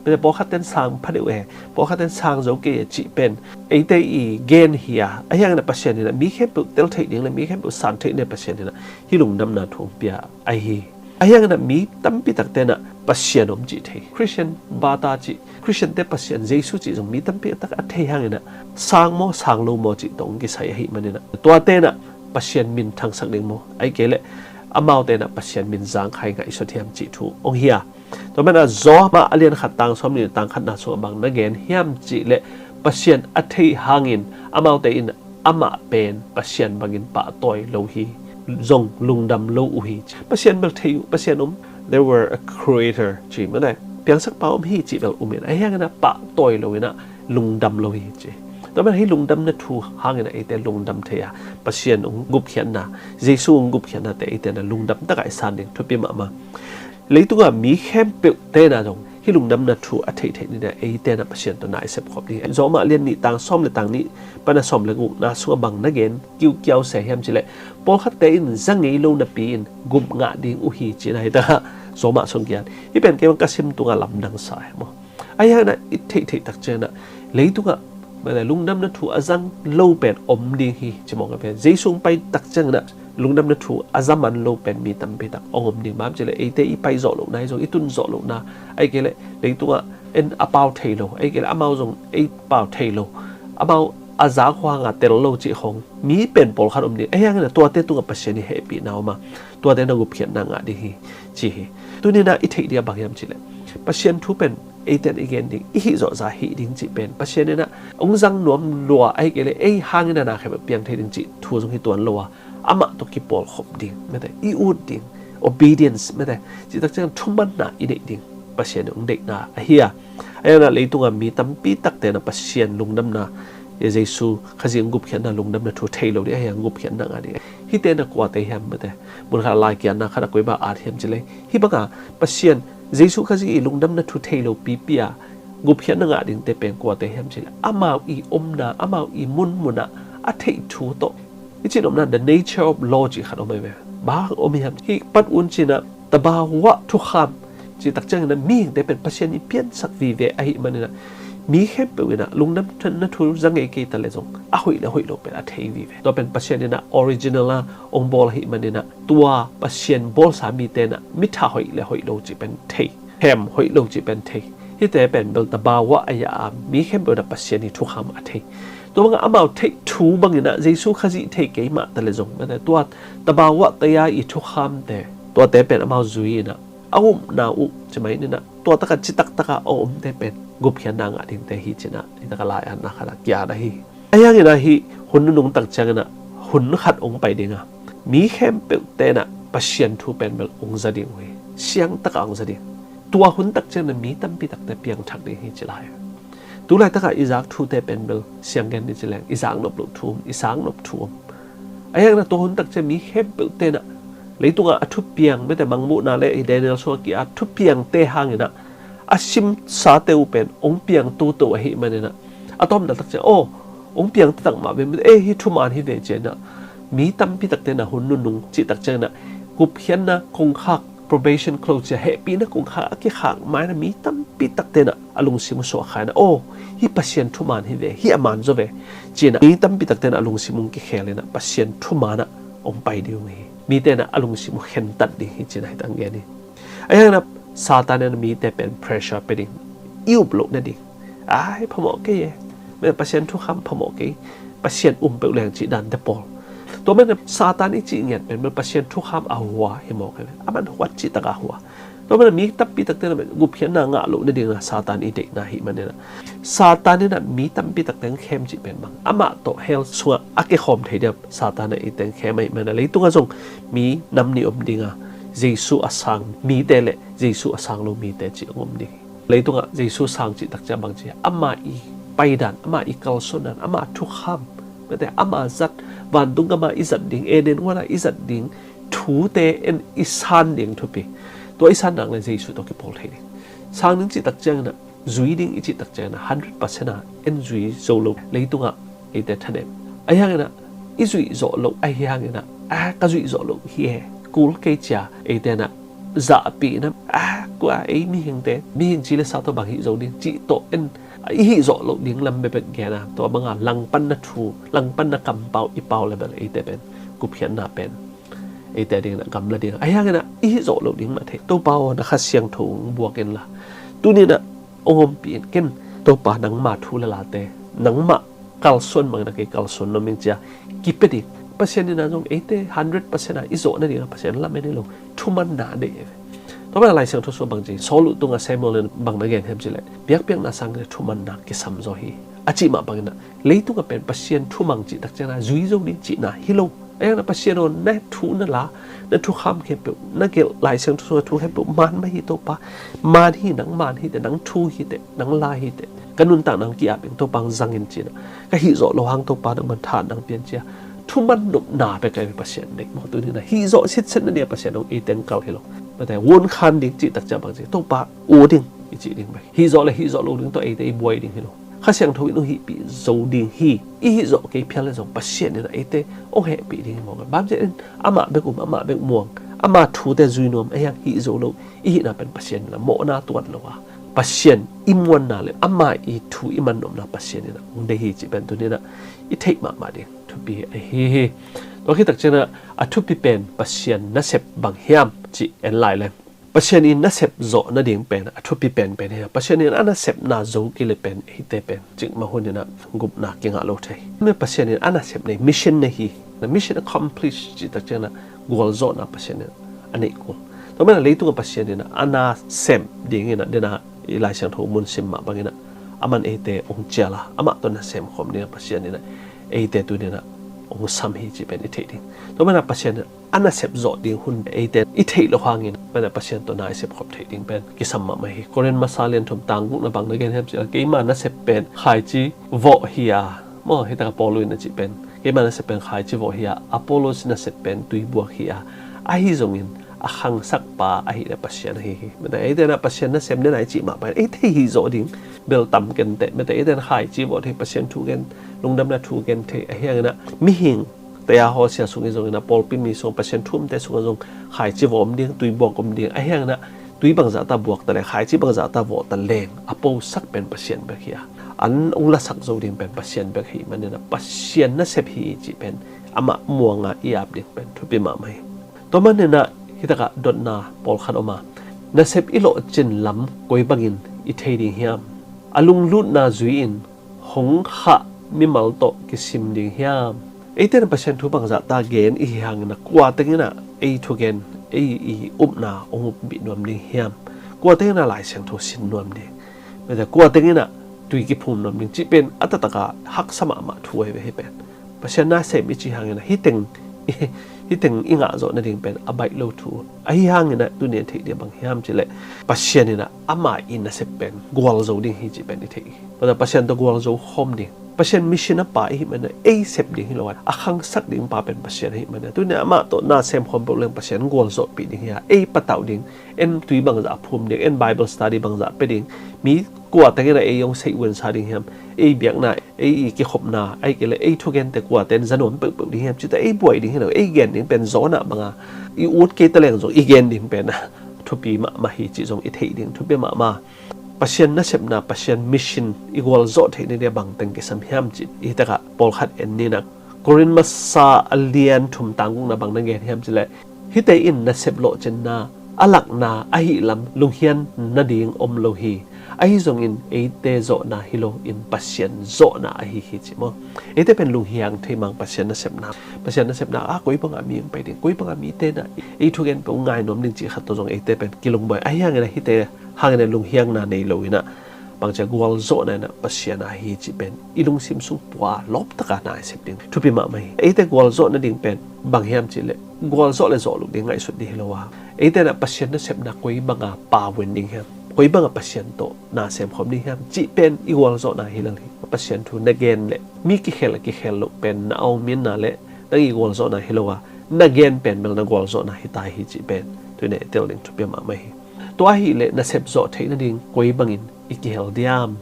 เป็นพอขัดเต้นสางพัดเอพอขัดเต้นสางโจเกจิเป็นไอเตอีเกนเฮียไอ้ยังเนี่ยปัสเซียนเนี่ยมีเข้มเป็นเตลเทดิ่งเลยมีเข้มเป็นสานเทเนี่ยปัสเซียนเนี่ยฮิลุงดำนัทูเปียไอฮีไอ้ยังนั้นมีตั้มปีตักเตนะปัสเซียนอมจิเทคริสเตียนบาตาจิคริสเตียนเตปัสเซียนเยซูจิจงมีตั้มปีตักอัฐเทยังนะสร้างโมสร้างโลโมจิตรงกิใส่ให้มันเนี่ยตัวเตนะปัสเซียนมินทางสักเดงโมไอ้เกลอามาเตนะปัสเซียนมินจางใครกับอิสเทียมจิทูองเฮียตัวมันอะจอมาอเลียนขัดตังสมนิตังขัดนาสวบังนักเกนเฮียมจิเลปัสเซียนอัฐเทหังอินอามาเตอินอามาเป็นปัสเซียนบังอินปะตอยโลฮีจงลุงดำโลอุฮิปัสเซียนเบลเทียปัสเซียนthere were a creator จีมันได้เพียงสักเป้าฮีจีเบลอุเมนไอ้ยังนะปะตอยโลวินะลุงดำโลฮิจีแต่มันให้ลุงดำนะทูหางนะไอเตลุงดำเทียปัสเซียนกุบเขียนนะเยซูกุบเขียนนะแต่ไอเตนะลุงดำตั้งไอสันเองทุบปีมาเลยตัวมีเข้มเปลเตนะจงที่ลุงดำนะทูอัฐเทนี่นะไอเตนะปัสเซียนตัวไหนเสพขอบนี้จอมาเรียนนี่ต่างซ่อมเลยต่างนี้ปนซ่อมเลยกุนะสัวบังนักเกนกิ้วเกี่ยวเสียมจีเลยพอขัดเตอินจังไงโลนะปีนกุบงะดิ่งอุฮิจีนะไอตาโซมาสงเกียนที่เป็นเกี่ยวกับซิมตัวลำดังสายมั้งไอ้ยังนะอิทธิตักเจนะเลยตัวเมื่อลุงดำนัทูอาจังโลเป็นอมดิ่งฮีจะมองกันเป็นเจสุงไปตักเจนะลุงดำนัทูอาจังมันโลเป็นมีตั้มไปตักอมดิ่งบ้ามจะเลยไอเตอีไปจ่อลงนะไอจ่ออีตุนจ่อลงนะไอเกลเลยตัวเอ็นอาเปาเทโลไอเกลอาเมาจงไอเปาเทโลอาเมาอาจารย์ควางเตลโลจิของมีเป็นปอลขัดอมดิ่งไอ้ยังนะตัวเตตัวปัสเซียนนี่เฮปีนาวมาตัวเตนักกุเพียนนางอ่ะดิฮีจีฮีตัวนี้นะอิทธิเดียบางยามจิเลยปัสเซียนทูเป็นไอเตนอีเกนดิ่งอีฮิจ่อจ่าฮีดิ่งจิเป็นปัสเซียนนี่นะองค์จังนวมลัวไอเกลไอหางนี่นะแค่แบบเพียงเทดิ่งจิทูจงที่ตัวลัวอามาตุกิปอลขบดิ่งไม่ได้อีอูดดิ่ง obedience ไม่ได้จิตตักเจนทุ่มมันนะอีเด็กดิ่งปัสเซียนองเด็กนะเฮียไอ้นั่นเลยตัวมีตั้มปีตักเตนะปัสเซียนลุงดำนะเยซูขจิงกุบเขียนนะลุงดำนะทูเทโลได้ยังกุบเขียนนะอะไรฮิเตนะกว่าเตยมไม่ได้บุญขาลายเกียนนะขณะกุยบาอาเทียมจิเลยฮิบังอาปัสเซียนเยซูขจิลุงดำนะทูเทโลปีเปียกุบเขียนนะดิ่งเตเป็นกว่าเตยมจิเลยอามาอีอมนะอามาอีมุนมุนะอาเททูโตอิจินอมนะ the nature of logic ขันออกมาไหมบ้าอมยามฮิปัดอุนจินะตบาวะทุกคำจิตักจังนะมีแต่เป็นปัสเซียนอีเปียนสักวีเวไอมันนะมีแค่เป็นนะลุงน้ำนัทูจังเอเกตเลยจงอาหุยละหุยโลเป็นอาเทวีเวตัวเป็นปัสเซียนนะออริจินัลละองบอลหิมันนะตัวปัสเซียนบอลสามีเตนะมิถาหุยละหุยโลจิเป็นเทแฮมหุยโลจิเป็นเท ที่ hi te pen bel ta ba wa aya mi khem bel da pasien ni thu kham a the to mga amau the thu bangina jesu khaji the ke ma ta le jong ma te to ta ba wa ta ya i thu kham te to te pen amau zui na awum na u chmai ni na to ta ka chitak ta ka om te pen gup khian na nga ding te hi china ni ta ka la ya na khala kya da hi ayang ina hi hun nung tak chang na hun khat ong pai dinga mi khem pe te na pasien thu pen bel ong za ding we siang ta ka ong za ding tua hun tak chang na mi tam pi tak te piang thak ding hi chilai tu lai ta ka izak thu te pen bel siang gen ni chileng izak nop lu thum isang nop thum ayang na to hun tak che mi khem pe te na leitunga athu piang me te mangmu na le Daniel so ki athu piang te hangina asim sa te u pen ong piang tu to hi manena atom da tak che o ong piang tak ma be hi thu man hi ve che na mi tam pi tak te na hun nu nung chi tak che na gup hian na kong khak probation close che happy na kong khak ki khak mai na mi tam pi tak te na alung sim so kha na o hi pasien thu man hi ve hi aman zo ve chi na mi tam pi tak te na alung simung ki khele na pasien thu mana ong pai diu hi mi te na alung simu khen tat di hi chi na tang ge ni ayang na satan na mi te pen pressure pe ding iu blok na ding ai phamo ke ye me pasien thu kham phamo ke pasien pe leng chi dan te pol to men satan i chi nget pen me pasien thu kham a huwa hi mo ke aman wat chi ta ka huwa to men mi tap pi tak te na gu phian na nga lo na ding na satan i de na hi man na satan ni na mi tam pi tak teng khem chi pen bang ama to hell suwa ake khom thei de satan na i teng khem ai man le tunga jong mi nam ni om dinga jesu asang mi te le jesu asang lo mi te chi om ding le tunga jesu sang chi tak cha bang chi ama i paidan ama i kalsonan ama thu kham me te ama zat van dung ama izat ding eden wala izat ding thu te en isan ding thu pi to isan nang le jesu to ki pol thei ding sang ning chi tak chang na zui ding i chi tak chang na 100% na en zui zo lo le tunga e te thane ayang na i zui zo lo ayang na a ka zui zo lo hi kul ke cha e te na za pi na kwa e mi hing te mi hing chi le sa to bang hi zo ding chi to en hi zo lo ding lam be bet ge na to banga lang pan na thu lang pan na kam pau i pau le bel e te pen ku phian na pen e te ding na kam la ding ayang na hi zo lo ding ma the to pau na kha siang thung buak en la tu ni na ongom pi ken to pa nang ma thu la la te nang ma kal son mang na ke kal son no ming cha ki pe di pasien ni na jong e te 100% na izo na ding pasien la me ni lo thu man na de to ba lai sang tho so bang ji so lu tunga samuel bang na gen hem ji le piak piak na sang le thu man na ki sam zo hi achi ma bang na le tu ka pen pasien thu mang ji tak chana zui zo ni chi na hi lo ai na pasien on na thu na la na thu kham ke pe na ke lai sang tho so thu he pe man ma hi to pa man hi man hi te nang thu hi te nang la hi te kanun ta nang ki a peng to pang zang in chi na ka hi zo lo hang to pa nang man tha nang pian chia thu man nup na pe kai pasien dek mo tu ni na hi zo sit set na dia pasien ong e teng kal hi lo màแต่วนคันดิ้งจีตักจับบางจีต้องปะอ้วดิ้งจีดิ้งไปฮีโซเลยฮีโซลงดิ้งตัวเอเตบวยดิ้งฮิโลข้าเสียงทวินต้องฮีปีโซดิ้งฮีฮีโซเกี่ยเพลเลยส่งปัสเซียนเนี่ยเอเตโอเคปีดิ้งมองกันบ้านเจนอามาเบกุมอามาเบกม่วงอามาทูแต่จุยนวมไอ้ยังฮีโซลงฮีน่าเป็นปัสเซียนนะโมนาตัวละวะปัสเซียนอิมวันน่ะเลยอามาอีทูอิมันนมนะปัสเซียนเนี่ยมึงได้ฮีจีเป็นตัวนี้นะอีเทคมาดิ้งทุบีไอ้ฮีตัวที่ตักเจนะอัทุบีเป็นปัสเซียนน่าเสพบางเฮียมจีเอ็นไลน์เลยปัจจุบันน่าเสพโจน่าดิ่งเป็นทุบปีเป็นเนี่ยปัจจุบันน่าเสพน่าโจกิเลเป็นฮิตเป็นจึงมาหุ่นเนี่ยนะกุบนักยังอาโลเทเมื่อปัจจุบันน่าเสพในมิชชั่นในฮีในมิชชั่น accomplish จิตตะเจนะกูลโจน่ะปัจจุบันอันนี้กูตอนนั้นเลยตัวปัจจุบันน่ะน่าเสพดิ่งเนี่ยเดี๋ยวนะหลายเสียงถูกมุนซิมมาบางเนี่ยอามันเอเตองเจล่าอามาตัวน่าเสพคมเนี่ยปัจจุบันเนี่ยเอเตตัวเนี่ยนะองสามฮีจีเป็นอิเทดิ่งตอนนั้นปัจจุบันอันน่าเสพโจดิ่งหุ่นเอเตอิเทละหางเงินเป็นปัจจัยตัวน่าเสพขบเทดิ่งเป็นกิสมมาไม่คนเรียนมาซาเลียนทุ่มตังกุนบางนักเรียนเห็นจีกี่มันน่าเสพเป็นขายจีวอฮียมอให้ตากปอลุยน่าจีเป็นกี่มันน่าเสพเป็นขายจีวอฮียอพอลโลน่าเสพเป็นตุยบัวฮียไอ้ที่ตรงนี้ขังสักป่าไอ้เนี่ยปัจจัยฮีไม่แต่ไอ้เรื่องปัจจัยน่าเสพเนี่ยไหนจีมาไปไอ้ที่ฮีโจดิ่งเบลต่ำกันแต่ไม่แต่ไอ้เรื่องขายจีวอที่ปัจจัยถูกกันลงดำน่าถูกกันที่ไอ้อย่างนั้นมิหิงแต่ยาหัวเสียสุงอีจงนะปอลปิมีส่งเปอร์เซ็นต์ทุ่มแต่สุงอีจงขายจีวอมเดียงตุยบวกอมเดียงไอ้เหี้ยนะตุยบางจากตาบวกแต่เลยขายจีบางจากตาบวกแต่แรงอโปสักเป็นเปอร์เซ็นต์แบบเหี้ยอันองละสักโจดิ่งเป็นเปอร์เซ็นต์แบบเหี้ยมันเนี่ยนะเปอร์เซ็นต์น่ะเสพฮีจีเป็นอามาม่วงอ่ะอีอาบดิ่งเป็นทุบมาไหมตัวมันเนี่ยนะที่ตะกะดดนาปอลขันออกมาน่ะเสพอีโลจินล้ำกวยบางอิน i thei ding hiam alung lut na zuin hong kha mi mal to ki sim ding hiam eiten pasien thu bang za ta gen i hang na kwa tengina ei thu gen ei i upna ongup bi nom ding hiam kwa tengina lai siang thu sin nom ding me da kwa tengina tui ki phum nom ding chi pen atataka hak sama ma thuai ve he pen pasien na se mi chi hang na hi teng inga zo na ding pen abai lo thu ai hang na tu ne thei de bang hiam chi le pasien na ama in na se pen gwal zo ding hi chi pen ni thei pa pasien to gwal zo hom ding pasien mission na pa hi man ei sep ding hi lawan akhang sak ding pa pen pasien hi man tu ne ama to na sem khom problem pasien gwal zo pi ding ya ei patau ding en tui bang za phum ding en bible study bang za pe ding mi kwa tengena ei yong sei wen sa ding hiam ei biak na ei ki khop na ai ke le ei thu gen te kwa ten zanon pe pe ding hiam chi ta ei buai ding hi ei gen ding pen zo na banga i ut ke ta leng zo i gen ding pen na thu pi ma hi chi zong i thei ding thu pe ma pasien na sep na pasien mission equal zo thei ne bang teng ke sam hiam chi i ta ka pol khat en ni na korin ma sa alian thum tang na bang na gen hiam chi le hi te in na sep lo chen na alak na a hi lam lung hian na ding om lo hi ai zong in eite zo na hilo in pasien zo na a hi chi mo eite pen lung hiang thei mang pasien na sep na a koi bang ami pe ding koi bang ami te na ei thu gen pe ngai nom ding chi khat to zong eite pen kilung boy ai hang na hi te hang na lung hiang na nei lo ina bang cha gwal zo na na pasien a hi chi pen ilung sim sung pwa lop taka na sep ding thu pi ma mai eite gwal zo na ding pen bang hiam chi le gwal zo le zo lu ding ngai sut di hilo wa eite na pasien na sep na koi banga pa wen ding hiam koi banga pasien to na sem khom ding hiam chi pen igual zo na hilang hi pasien thu na gen le mi ki khel lo pen na au min na le na igual zo na hilowa na gen pen mel na gwal zo na hi tai hi chi pen tu ne tel ding thu pe ma mai to hi le na sep zo thei na ding koi bangin ikihel diam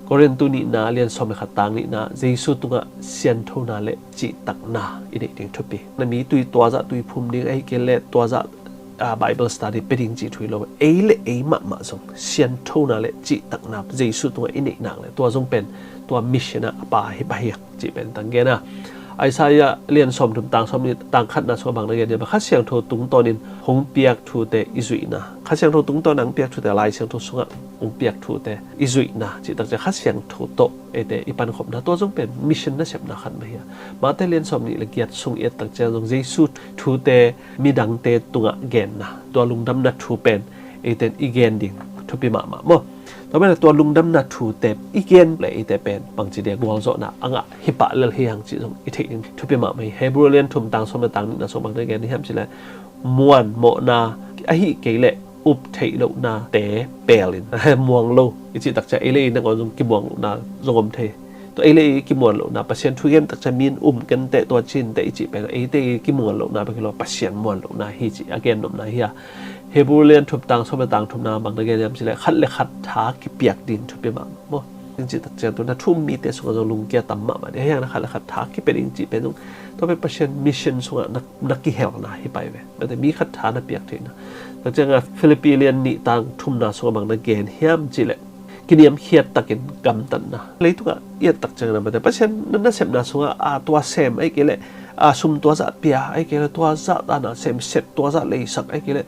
koren tu ni na lian som kha tang ni na jesu tunga sian tho na le chi tak na i de ding thu pe na mi tui to za tui phum ding ai ke le to za Bible study peding chi thui lo ei le ei ma song sian tho na le chi tak na jesu tunga i nei nang le to jong pen to mission a pa hi ba hi chi pen tang ge na Isaiah lian som thum tang som ni tang khat na so bang na ge ne ba khat siang tho tung to nin hong piak thu te izui na khat siang tho tung to nang piak thu te lai siang tho sunga hong piak thu te izui na chi tak ja khat siang tho to e te ipan khop na to jong pen mission na sep na khat ma hi ma te lian som ni le giat sung et tak ja jong jesu thu te mi dang te tunga gen na to lungdam na thu pen e ten igen ding thu pi ma mo to ben to lungdam na thu te igen le e te pen bang chi de gwal zo na anga hipa lel hi hang chi jong i thei ding thu pi ma mai hebrew lian thum tang som na tang na so bang na gen ni ham chi le muan mo na a hi ke le up thei lo na te pelin muang lo i chi tak cha ele na ko jong ki muang na jong thei to ele ki muan lo na pasien thu gen tak cha min kan te to chin te chi pe e te ki muan lo na ba ki lo pasien muan lo na hi chi again nom na hi Hebrew thup tang so ba tang thup na bang na ge yam chile khat le khat tha ki piak din thu pe ma mo chi tak cha to na thum mi te so ga lung kya tam ma de yang na khat le khat tha ki pe ding chi pe dong to pe pasien mission so na ki hel na hi pai ve ba te mi khat tha na piak the na tak cha nga Philippine ni tang thum na so bang na gen hiam chile kiniam hiat takin gam tan na leitunga ia tak chang na ba te pasien na sem na so a to sem ai ke le a sum to za pia ai ke le to za ta na sem set to za le sak ai ke le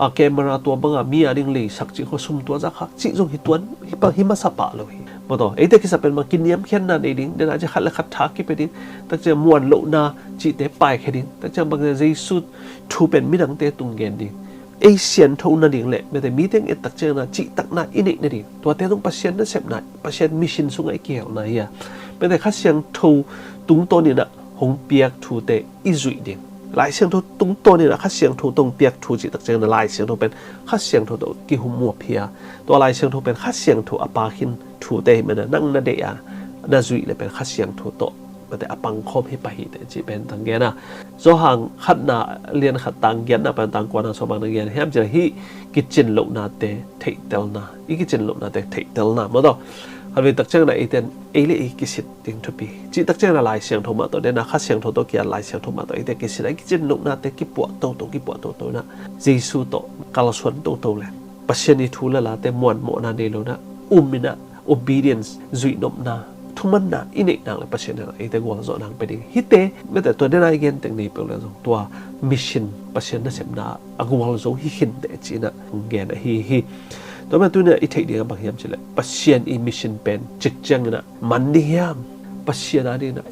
a camera to banga mi a ding le sak chi ko sum to za khak chi jong hi tuan hi pa hi ma sa pa lo hi mo to e te ki sa pen ma kiniam khian na ne ding de na je khat la khat tha ki pe ding tak che muan lo na chi te pai khe ding tak che bang jesu thu pen mi dang te tung gen ding Asian thâu na ding le me te meeting et tak che na chi tak na ini ne ding to te dong pasien na sep na pasien mission sung ai kiel na ya me te kha siang thâu tung to ni na hong piak thu te izui ding lai siang tho tung to ni na kha siang tho tong piak thu chi tak che na lai siang tho pen kha siang tho to ki hum mo phia to lai siang tho pen kha siang tho apa hin thu te me na nang na de ya na zui le pen kha siang tho to màแต่อปังคมให้ไปแต่จีเป็นต่างแกนะโซหังขัดนาเรียนขัดต่างแกนะเป็นต่างกว่านะสมบัติแกนะเฮ้ยจะฮีกิจจินลุกนาเตะเทเตลนาอีกิจจินลุกนาเตะเทเตลนามาต่อฮันเป็นตักเจ้าหน้าอีเตนเอเล่กิสิทธิ์ติงทุบีจีตักเจ้าหน้าลายเสียงโทมาตัวเดนะขัดเสียงโทตัวเกียร์ลายเสียงโทมาตัวอีเตกิสิทธิ์กิจจินลุกนาเตะกิปวดตัวกิปวดตัวนะเจสุโตกาลสวนตัวเลยปัจเจนิทูละละเตมวนโมนาเดโลนะมินะ obedience จุยนมนาทุมันนะอินเอกนางเลยปัจเจนะไอแต่กวางโซนางไปดิฮิเตไม่แต่ตัวเดนายเกนแต่งนี้เปล่าตัวมิชชั่นปัจเจนะเสพนาอกวางโซฮิขินแต่จีนะเกนฮิ ตัวมันตัวเนี่ยอีเทคเดียกับบางยามจิเลยปัศยันอีมิชชันเป็นจิกจังนะมันดิยามปัศยันอะไรนะ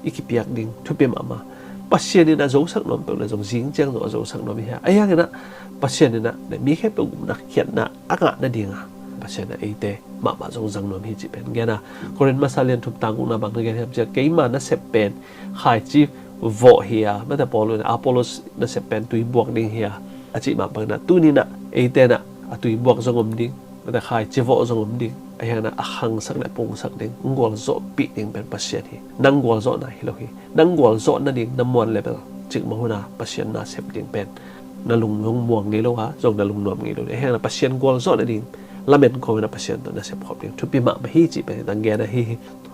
อีกิปียกดิ่งทุบเปมามาปัศยันนี่นะโจสักนอมเป็นเลยจงจิงจังโจสักนอมมีฮะไอ้ยังนะปัศยันนี่นะเนี่ยมีแค่เป็นนักเขียนนะอากาศนั่นเองอ่ะปัศยันนะเตมาจงจังนอมฮิจิเป็นแกนะคนเรียนมาซาเลียนทุบตังกุนะบางทีครับจะเกี่ยมานะเซปเป็นขายจีวอเฮียไม่แต่พอเลยนะอพอลโลสนะเซปเป็นตุยบวกดิ่งเฮียอาจิมาบางนะตัวนี้นะเตนะตุยบวกจงอมดิ่งไม่แต่ขายจีวอจงอมดิ่งไอ้ยังนะหังสักและปงสักดิ่งงวลโซปีดิ่งเป็นปัศยันฮีนั่งงวลโซนะฮิโลฮีนั่งงวลโซนั่นดิ่งน้ำมันเลเวลจึงมาหัวหน้าปัศยันนะเซปดิ่งเป็นนั่งลุงม่วงนี่แล้วฮะจงนั่งลุงนวมนี่แล้วไอ้ยังนะปัศยันงวลโซนั่นดิ่งละเมนโคนะปัศยันตัวนะเซปขอบดิ่งทุบปีมาไม่ฮิจิเป็นตั้งแกนะฮี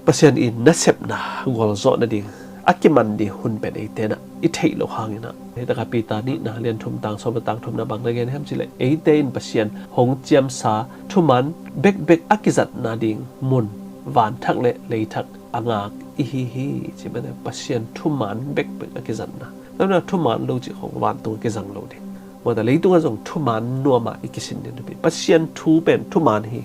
ปัศยันอินนะเซปนะงวลโซนั่นดิ่งอากิมันดีหุ่นเป็นเตนะอิเทโลหางนะแต่กับปีตานี้นะเรียนทุ่มตังสมตังทุ่มนะบางเรื่องนะครับจิเลเตนปัศยันหงเจียมสาทุมันเบกอากิจัดนาดิ่งมุนหวานทักเละเลยทักอ่างากอีฮีจิมันปัศยันทุมันเบกอากิจัดนะแล้วนะทุมันโลจิของหวานตัวกิจังโลดิว่าแต่เลยตัวส่งทุมันนัวมาอีกิสินเดนทุบีปัศยันทูเป็นทุมันฮี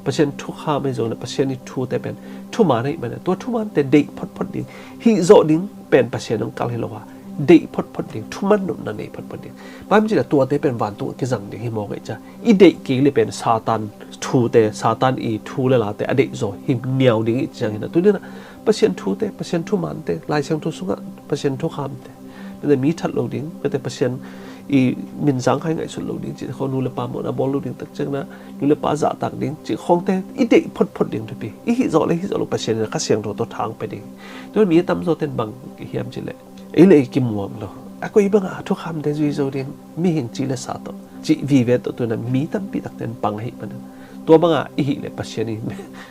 ปัศยันทุข้าไม่จงนะปัศยันนี่ทูแต่เป็นทุมันให้มันตัวทุมันแต่เด็กพดดิ่งฮีโซดิ่งเป็นปัศยันของกาลเฮโลวาเด็กพดดิ่งทุมันนุ่มนั่นเองพดดิ่งบางทีละตัวแต่เป็นหวานตัวกิจังดิ่งฮีมองไอ้จ้าอีเด็กกี่เลยเป็นซาตันทูแต่ซาตันอีทูเลยละแต่อเด็กโซฮิมเหนียวดิ่งอีจังนะตัวนี้นะปัศยันทูแต่ปัศยันทุมันแต่ลายเชิงทุสุงะปัศยันทุข้ามแต่เป็นมีทัดโลดิ่งเป็นแต่ปัศยันอีมินสังใครไงสุดโลดิ่งจีเขานูเลปาหมดนะบอลโลดิ่งตักจังนะนูเลปาจ่าตักดิ่งจีของแต่อีเด็กพดดิ่งทุกปีอีฮิโซเลยฮิโซโลปัศยันนะข้าเสียงตัวทางไปดิ่งโดยมีตั้มโซเต็นบังเฮียมจีเลยอีเลยกิมวมโลอะก็อีบังอ่ะทุกคำเดจุยโซดิ่งมีหิงจีเลสาโตจีวีเวตตัวนั้นมีตั้มปีตักเต็นปังให้มันตัวบังอ่ะอีฮิเลยปัศยันนี่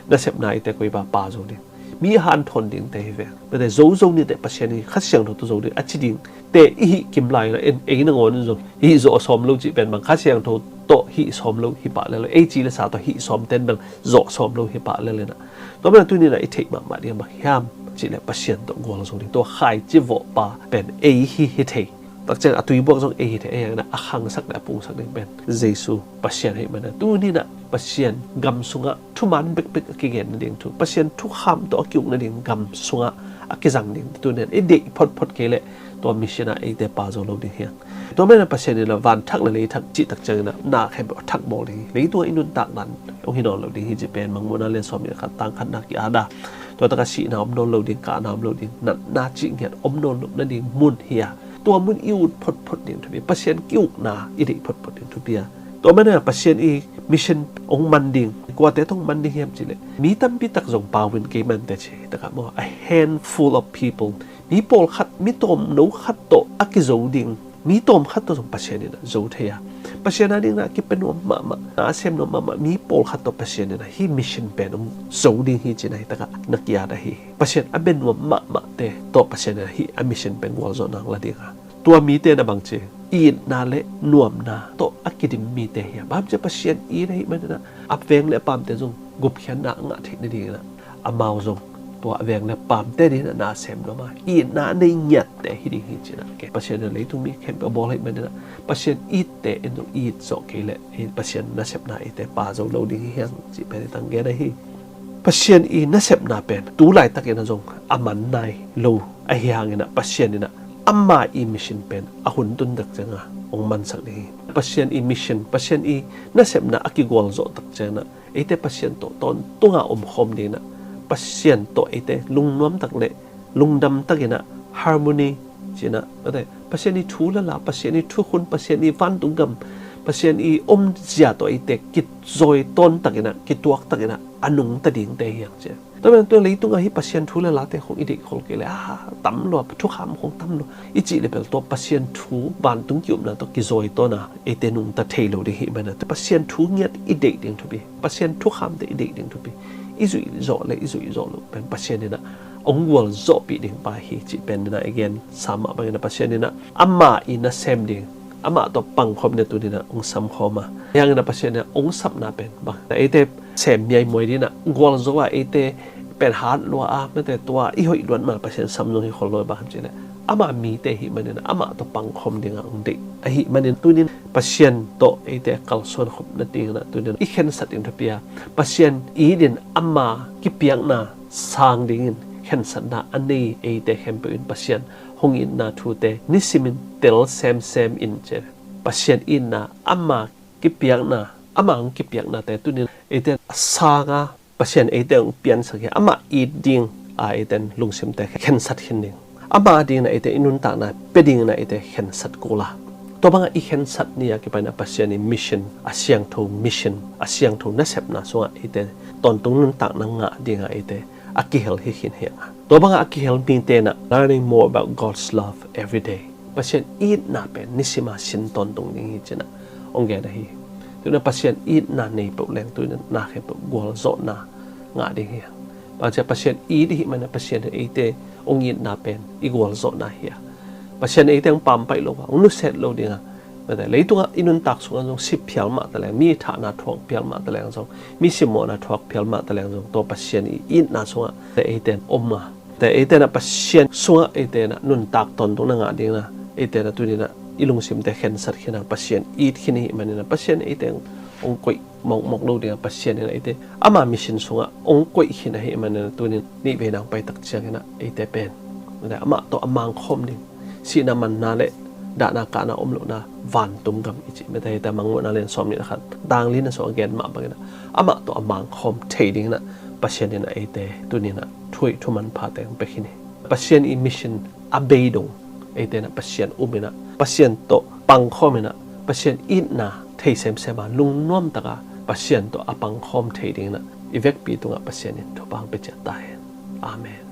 น่าเสพนายแต่ก็อีบ้าปาโซดิ่งมีหันทนดิ่งแต่เวแต่โซนี่แต่ปัศยันนี่ข้าเสียงตัวโซดิ่งอัจดิ่งแต่อีกิมไลน์นะเองนั่งงอนจงฮีโซสมโลจิเป็นบางข้าเสียงโทโตฮีสมโลฮิปะเลยจีเลสาโตฮีสมเต็นบางโซสมโลฮิปะเลยนะตัวมันตัวนี้นะไอเทคมาเดียมาห้ามจีเลปัศยันตัวงวลโซดิ่งตัวขายจีวปาเป็นฮีฮิเทตักเจนตุยบวกจงฮิเทอย่างนะหังสักและปุงสักดิ่งเป็นเจสูปัศยันให้มันนะตัวนี้นะปัศยันกำสุงะทุมันเบกกิเกนนั่นเองทุปัศยันทุกคำตัวกิวนั่นเองกำสุงะอากิจังดิ่งตัวนี้ไอเด็กพดเกลตัวมิชนาเอเตปาโซโลดิ่งเฮียงตัวแม่นปัศยันนี่ละวันทักเลยทักจิตตักเจอนะนาแค่แบบทักบอลดิ่งเลยตัวอินุนตักนั้นองค์ฮินอนเราดิ่งฮิจิเป็นมังมุนาเลนสอมยขัดตังขัดนักยาดาตัวตะกชีน้ำนนเราดิ่งกาน้ำเราดิ่งนัดนาจิงเหียนอมนนนั่นดิ่งมุนเฮียตัวมุนอิวพดดิ่งทุบีปัศยันกิ้วนาอิดิพดดิ่งทุบีตัวแม่นปัศยันอีมิชชันองมันดิ่งกว่าแต่ต้องมันดิ่งเฮียมจิเลยมีตั้มปีตักส่งปาวินเกมันแต่เชตะกับว่า a handful of peopleมีโพลขัดมีตมนูขัดโตอักกิโซดิ่งมีตมขัดโตส่งปัศยันนี่นะโจเทียปัศยันนั่นดิ่งนะกิเป็นว่ามาอาเซมนมามีโพลขัดโตปัศยันนี่นะฮีมิชชันเป็นโจดิ่งฮีจีนะตะกับนักยาดะฮีปัศยันอันเป็นว่ามาเตโตปัศยันนะฮีอันมิชชันเป็นวอลโซนังละดิ่งอ่ะตัวมีเตนะบางเจอีนาเลนวมนาโตอักกิดิมมีเตเฮียบางจะปัศยันอีนะฮีมันนะอับเวงและปามเตจงกุบเขียนนะงะเทนี่ดิ่งนะอามาวจงตัวเวงและปามเตนี่นาเซมโนมาอีนาในหยัดแต่ฮิดิฮิจินะแกปัศยันเลยทุ่งมีเข้มบอลให้มันนะปัศยันอีเตเอ็นโดอีโซเกเลปัศยันนาเซมนาอีเตปาโซโลดิฮิยังจิเป็นตังเกได้ฮิปัศยันอีนาเซมนาเป็นตูไลตักเอ็นจงอามันนายโลไอฮิยังนะปัศยันนี่นะอามาอีมิชชันเป็นอาหุนตุนตักจังอ่ะองมันสักดีปัศยันอีมิชชันปัศยันอีนาเซมนาอากิกอลโซตักจังนะไอเตปัศยันโตตอนตัวอมคมดีนะปัศยันโตไอเตลุงน้อมตักเละลุงดำตักนะฮาร์โมนีจีนะแต่ปัศยันอีทูละปัศยันอีทุกคนปัศยันอีฟันตุงกำปัศยันอีอมเจียโตไอเตกิดจอยต้นตักนะกิดตัวตักนะอนุงตัดดิ่งเตยอย่างเจ้าตัวเป็นตัวเลยตุงไอปัศยันทูละแต่ของอีเด็กของเกเลยตั้มหลวทุกคำของตั้มหลวอีจีเลยเป็นตัวปัศยันทูบานตุงยุบนะตัวกิดจอยต้นนะไอเตนุงตัดเทโลดิหิมันนะแต่ปัศยันทูเงียดอีเด็กดิ่งทุบีปัศยันทุกคำแต่อีเด็กดิ่งทุบีอิจุอิโซเลยอิจุอิโซลูเป็นปัศยันนี่นะองค์วัลโซปีดิ่งไปฮิจิเป็นนะ again สามารถเป็นปัศยันนี่นะอามาอินะเซมดิ่งอามาตัวปังคอมเนี่ยตัวนี้นะองค์สัมคอมายังนะปัศยันนี่องค์สับนะเป็นบ้างแต่ไอเตเซมใหญ่มวยนี่นะวัลโซว่าไอเต เป็นฮาร์ดลัวไม่แต่ตัวอีหอยล้วนมาประเทศสำนวนที่คนรวยบ้างจริงเลยอามามีแต่หิมันเนี่ยอามาตัวปังคมดิ่งอ่ะองเด็กไอหิมันเนี่ยตัวนี้ประเทศโตไอแต่กัลส่วนขบนั่นเองนะตัวนี้อีเข็นสัตว์อินทรียประเทศอีเดนอามากิเปียงนาสร้างดิ่งเข็นสัตว์นาอันนี้ไอแต่เข็มเป็นประเทศหงอินนาทูเตนิสิมินเตลเซมอินเจประเทศอินนาอามากิเปียงนาอามากิเปียงนาแต่ตัวนี้ไอแต่สร้างประเทศไอแต่เปลี่ยนสักอย่างอามาอีดิ่งไอแต่ลุงเซมแต่เข็นสัตว์เข็นดิ่งอามาดิ่งนะไอแต่อินุนตานะเป็นดิ่งนะไอแต่เข็นสัตว์กูละตัวบางอีเข็นสัตว์นี่ก็เป็นประเทศนี้มิชชั่นอาเซียงทูมิชชั่นอาเซียงทูนัเซปนะส่วนไอแต่ตอนตรงนั้นต่างนังงะดิ่งไอแต่อากิเฮลที่เห็นเหี้ยตัวบางอากิเฮลมีเตนะ learning more about God's love every day ประเทศอีดน่าเป็นนิสิมาสินตอนตรงนี้เจนะองเกได้ฮีตัวนั้นประเทศอีดน่าในปุแรงตัวนั้นน่าเห็นปุกวลโซน่างะดิ่งเหี้ยบางทีประเทศอีดที่มันประเทศไอแต่องค์อีดน่าเป็นอีกวลโซน่าเหี้ยประเทศไอแต่ปั๊มไปลงว่าองนุเสร็จลงดิ่งแต่เลยตัวอินุนตักส่วนตรงสิบเพียลมาแต่แรงมีฐานะทวงเพียลมาแต่แรงตรงมีสิมโมนะทวงเพียลมาแต่แรงตรงตัวปัสเซียนอินนะส่วนแต่ไอเดนอมมาแต่ไอเดนปัสเซียนส่วนไอเดนนุนตักตอนตรงนั้นเองนะไอเดนตัวนี้นะอิลุงสิมแต่เห็นสัตว์ขนาดปัสเซียนอีดขี้นี่มันเนี่ยปัสเซียนไอเดนองกุยมองดูเดียปัสเซียนเนี่ยไอเดนอามามิชินส่วนองกุยขี้นี่มันเนี่ยตัวนี้นี่เป็นนางไปตักเชียงนะไอเดนเป็นแต่อามาตัวอามังคมดิสีน้ำมันนาเละดานาการนาอมลุนาวันตุมกับอิจิไม่ได้แต่มังวนนาเรียนสอมนี่นะครับดังลิ้นนะสองแกนมาบางนะอามาตัวมังคมเทดิ้งนะปัจเจนนะไอเตตัวนี้นะช่วยทุมันพาแต่งไปขี้นี่ปัจเจนอิมิชันอาเบดงไอเตนะปัจเจนอุมินะปัจเจนโตปังคอมินะปัจเจนอินนะเทเซมเซมาลุงน้อมตะกาปัจเจนโตอปังคอมเทดิ้งนะอีเวกปีตัวปัจเจนนี่ทุบางไปเจตายอาเมน